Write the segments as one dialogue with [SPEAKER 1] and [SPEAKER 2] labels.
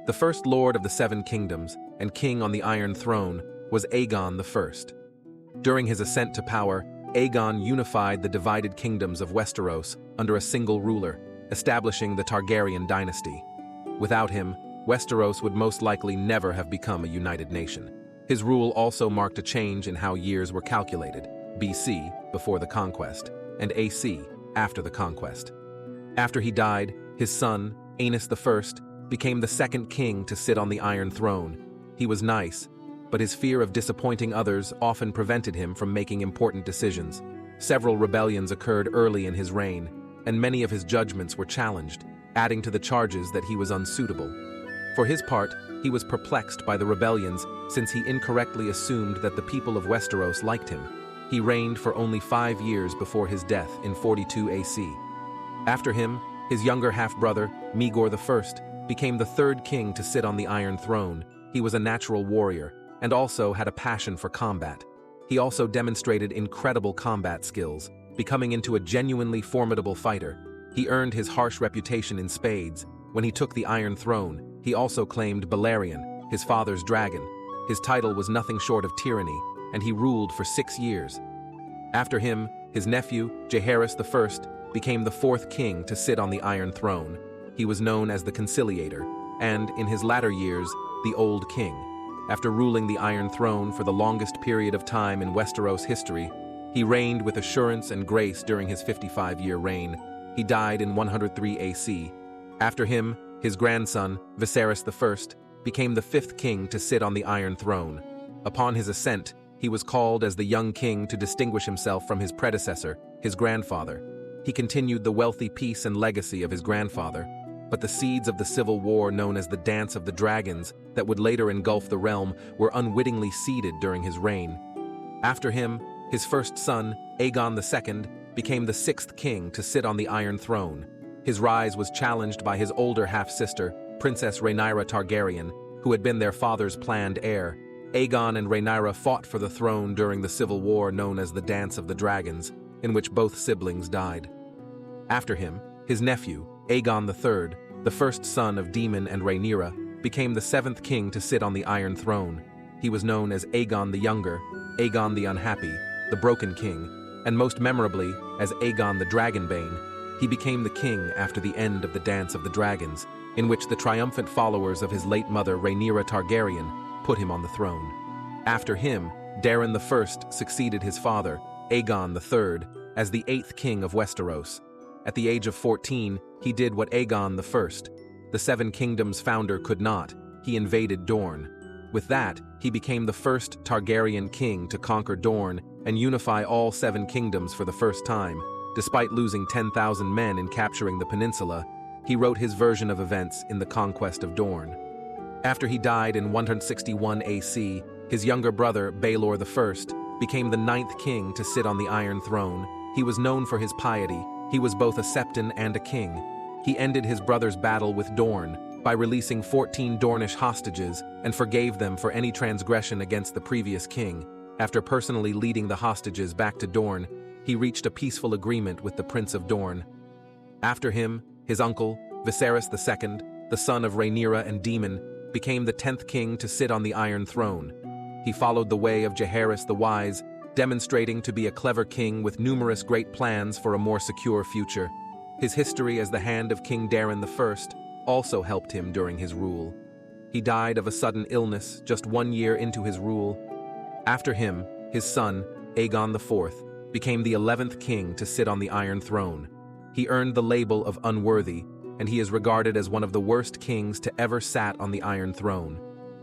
[SPEAKER 1] The first lord of the Seven Kingdoms and king on the Iron Throne was Aegon I. During his ascent to power, Aegon unified the divided kingdoms of Westeros under a single ruler, establishing the Targaryen dynasty. Without him, Westeros would most likely never have become a united nation. His rule also marked a change in how years were calculated, BC, before the conquest, and AC, after the conquest. After he died, his son, Aenys I, became the second king to sit on the Iron Throne. He was nice, but his fear of disappointing others often prevented him from making important decisions. Several rebellions occurred early in his reign, and many of his judgments were challenged, adding to the charges that he was unsuitable. For his part, he was perplexed by the rebellions since he incorrectly assumed that the people of Westeros liked him. He reigned for only 5 years before his death in 42 AC. After him, his younger half-brother, Maegor I, became the third king to sit on the Iron Throne. He was a natural warrior, and also had a passion for combat. He also demonstrated incredible combat skills, becoming into a genuinely formidable fighter. He earned his harsh reputation in spades. When he took the Iron Throne, he also claimed Balerion, his father's dragon. His title was nothing short of tyranny, and he ruled for 6 years. After him, his nephew, Jaehaerys I, became the fourth king to sit on the Iron Throne. He was known as the Conciliator, and, in his latter years, the Old King. After ruling the Iron Throne for the longest period of time in Westeros history, he reigned with assurance and grace during his 55-year reign. He died in 103 AC. After him, his grandson, Viserys I, became the fifth king to sit on the Iron Throne. Upon his ascent, he was called as the young king to distinguish himself from his predecessor, his grandfather. He continued the wealthy peace and legacy of his grandfather, but the seeds of the civil war known as the Dance of the Dragons that would later engulf the realm were unwittingly seeded during his reign. After him, his first son, Aegon II, became the sixth king to sit on the Iron Throne. His rise was challenged by his older half-sister, Princess Rhaenyra Targaryen, who had been their father's planned heir. Aegon and Rhaenyra fought for the throne during the civil war known as the Dance of the Dragons, in which both siblings died. After him, his nephew, Aegon III, the first son of Daemon and Rhaenyra, became the seventh king to sit on the Iron Throne. He was known as Aegon the Younger, Aegon the Unhappy, the Broken King, and most memorably as Aegon the Dragonbane. He became the king after the end of the Dance of the Dragons, in which the triumphant followers of his late mother Rhaenyra Targaryen put him on the throne. After him, Daeron I succeeded his father, Aegon III, as the eighth king of Westeros. At the age of 14, he did what Aegon I, the Seven Kingdoms founder, could not. He invaded Dorne. With that, he became the first Targaryen king to conquer Dorne and unify all 7 kingdoms for the first time. Despite losing 10,000 men in capturing the peninsula, he wrote his version of events in The Conquest of Dorne. After he died in 161 AC, his younger brother, Baelor I, became the 9th king to sit on the Iron Throne. He was known for his piety. He was both a septon and a king. He ended his brother's battle with Dorne by releasing 14 Dornish hostages and forgave them for any transgression against the previous king. After personally leading the hostages back to Dorne, he reached a peaceful agreement with the Prince of Dorne. After him, his uncle, Viserys II, the son of Rhaenyra and Daemon, became the 10th king to sit on the Iron Throne. He followed the way of Jaehaerys the Wise, demonstrating to be a clever king with numerous great plans for a more secure future. His history as the hand of King Daeron I also helped him during his rule. He died of a sudden illness just 1 year into his rule. After him, his son, Aegon IV, became the 11th king to sit on the Iron Throne. He earned the label of unworthy, and he is regarded as one of the worst kings to ever sat on the Iron Throne.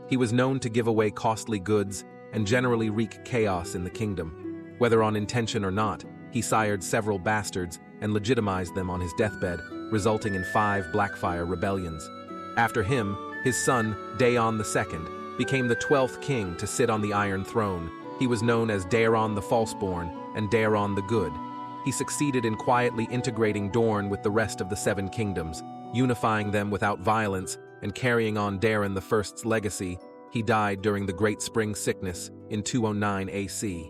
[SPEAKER 1] He was known to give away costly goods and generally wreak chaos in the kingdom. Whether on intention or not, he sired several bastards and legitimized them on his deathbed, resulting in 5 Blackfire rebellions. After him, his son, Daeon II, became the 12th king to sit on the Iron Throne. He was known as Daeron the Falseborn and Daeron the Good. He succeeded in quietly integrating Dorne with the rest of the 7 kingdoms, unifying them without violence and carrying on Daeron I's legacy. He died during the Great Spring Sickness in 209 AC.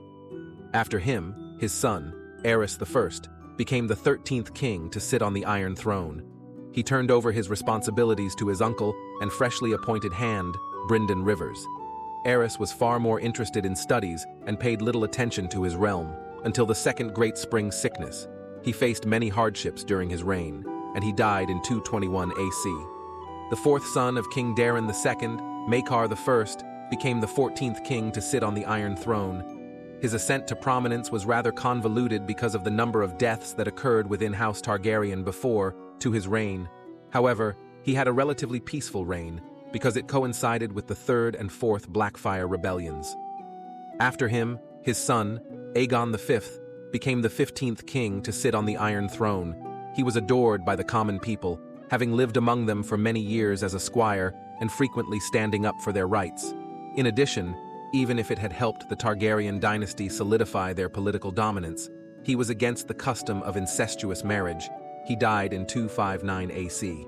[SPEAKER 1] After him, his son, Aerys I, became the 13th king to sit on the Iron Throne. He turned over his responsibilities to his uncle and freshly appointed hand, Bryndon Rivers. Aerys was far more interested in studies and paid little attention to his realm, until the Second Great Spring Sickness. He faced many hardships during his reign, and he died in 221 AC. The fourth son of King Darin II, Maekar I, became the 14th king to sit on the Iron Throne. His ascent to prominence was rather convoluted because of the number of deaths that occurred within House Targaryen before to his reign. However, he had a relatively peaceful reign, because it coincided with the Third and Fourth Blackfire rebellions. After him, his son, Aegon V, became the 15th king to sit on the Iron Throne. He was adored by the common people, having lived among them for many years as a squire and frequently standing up for their rights. In addition, even if it had helped the Targaryen dynasty solidify their political dominance, he was against the custom of incestuous marriage. He died in 259 AC.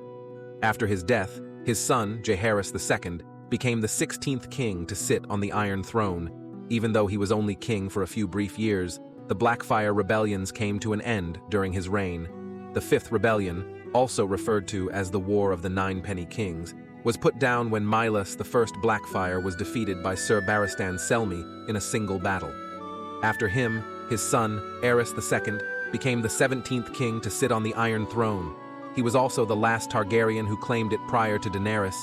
[SPEAKER 1] After his death, his son, Jaehaerys II, became the 16th king to sit on the Iron Throne. Even though he was only king for a few brief years, the Blackfire rebellions came to an end during his reign. The Fifth Rebellion, also referred to as the War of the Ninepenny Kings, was put down when Mylas the First Blackfire was defeated by Sir Barristan Selmy in a single battle. After him, his son, Aerys II, became the 17th king to sit on the Iron Throne. He was also the last Targaryen who claimed it prior to Daenerys.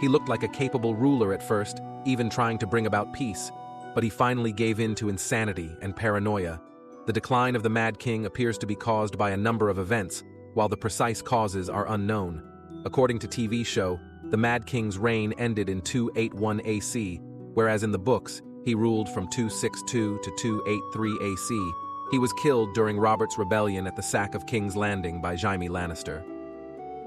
[SPEAKER 1] He looked like a capable ruler at first, even trying to bring about peace, but he finally gave in to insanity and paranoia. The decline of the Mad King appears to be caused by a number of events, while the precise causes are unknown. According to TV show, the Mad King's reign ended in 281 AC, whereas in the books, he ruled from 262 to 283 AC. He was killed during Robert's rebellion at the sack of King's Landing by Jaime Lannister.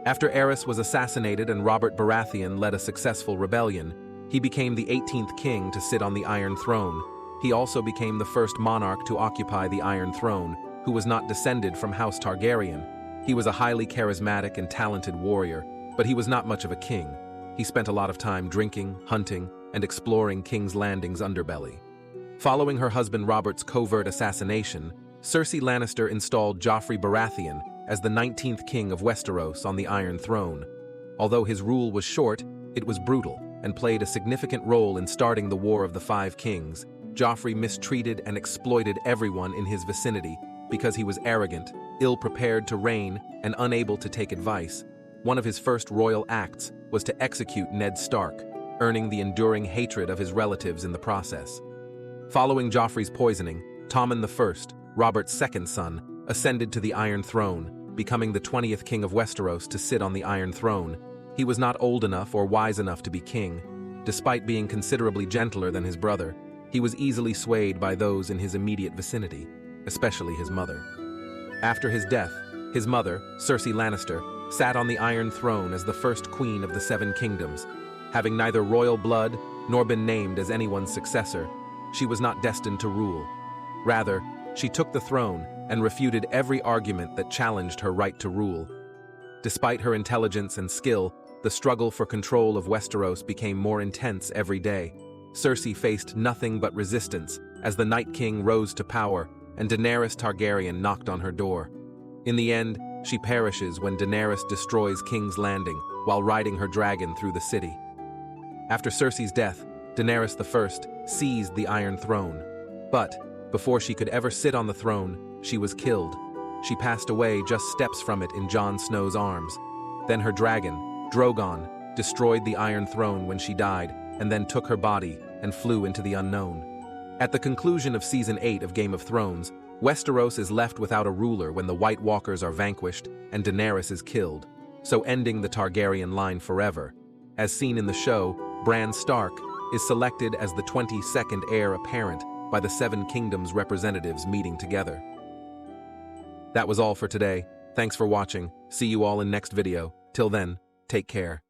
[SPEAKER 1] After Aerys was assassinated and Robert Baratheon led a successful rebellion, he became the 18th king to sit on the Iron Throne. He also became the first monarch to occupy the Iron Throne, who was not descended from House Targaryen. He was a highly charismatic and talented warrior, but he was not much of a king. He spent a lot of time drinking, hunting, and exploring King's Landing's underbelly. Following her husband Robert's covert assassination, Cersei Lannister installed Joffrey Baratheon as the 19th king of Westeros on the Iron Throne. Although his rule was short, it was brutal and played a significant role in starting the War of the Five Kings. Joffrey mistreated and exploited everyone in his vicinity because he was arrogant, ill-prepared to reign, and unable to take advice. One of his first royal acts was to execute Ned Stark, earning the enduring hatred of his relatives in the process. Following Joffrey's poisoning, Tommen I, Robert's second son, ascended to the Iron Throne, becoming the 20th king of Westeros to sit on the Iron Throne. He was not old enough or wise enough to be king. Despite being considerably gentler than his brother, he was easily swayed by those in his immediate vicinity, especially his mother. After his death, his mother, Cersei Lannister, sat on the Iron Throne as the first queen of the Seven Kingdoms. Having neither royal blood nor been named as anyone's successor, she was not destined to rule. Rather, she took the throne and refuted every argument that challenged her right to rule. Despite her intelligence and skill, the struggle for control of Westeros became more intense every day. Cersei faced nothing but resistance as the Night King rose to power and Daenerys Targaryen knocked on her door. In the end, she perishes when Daenerys destroys King's Landing while riding her dragon through the city. After Cersei's death, Daenerys I seized the Iron Throne. But, before she could ever sit on the throne, she was killed. She passed away just steps from it in Jon Snow's arms. Then her dragon, Drogon, destroyed the Iron Throne when she died, and then took her body and flew into the unknown. At the conclusion of Season 8 of Game of Thrones, Westeros is left without a ruler when the White Walkers are vanquished and Daenerys is killed, so ending the Targaryen line forever. As seen in the show, Bran Stark is selected as the 22nd heir apparent by the Seven Kingdoms representatives meeting together. That was all for today. Thanks for watching. See you all in next video. Till then, take care.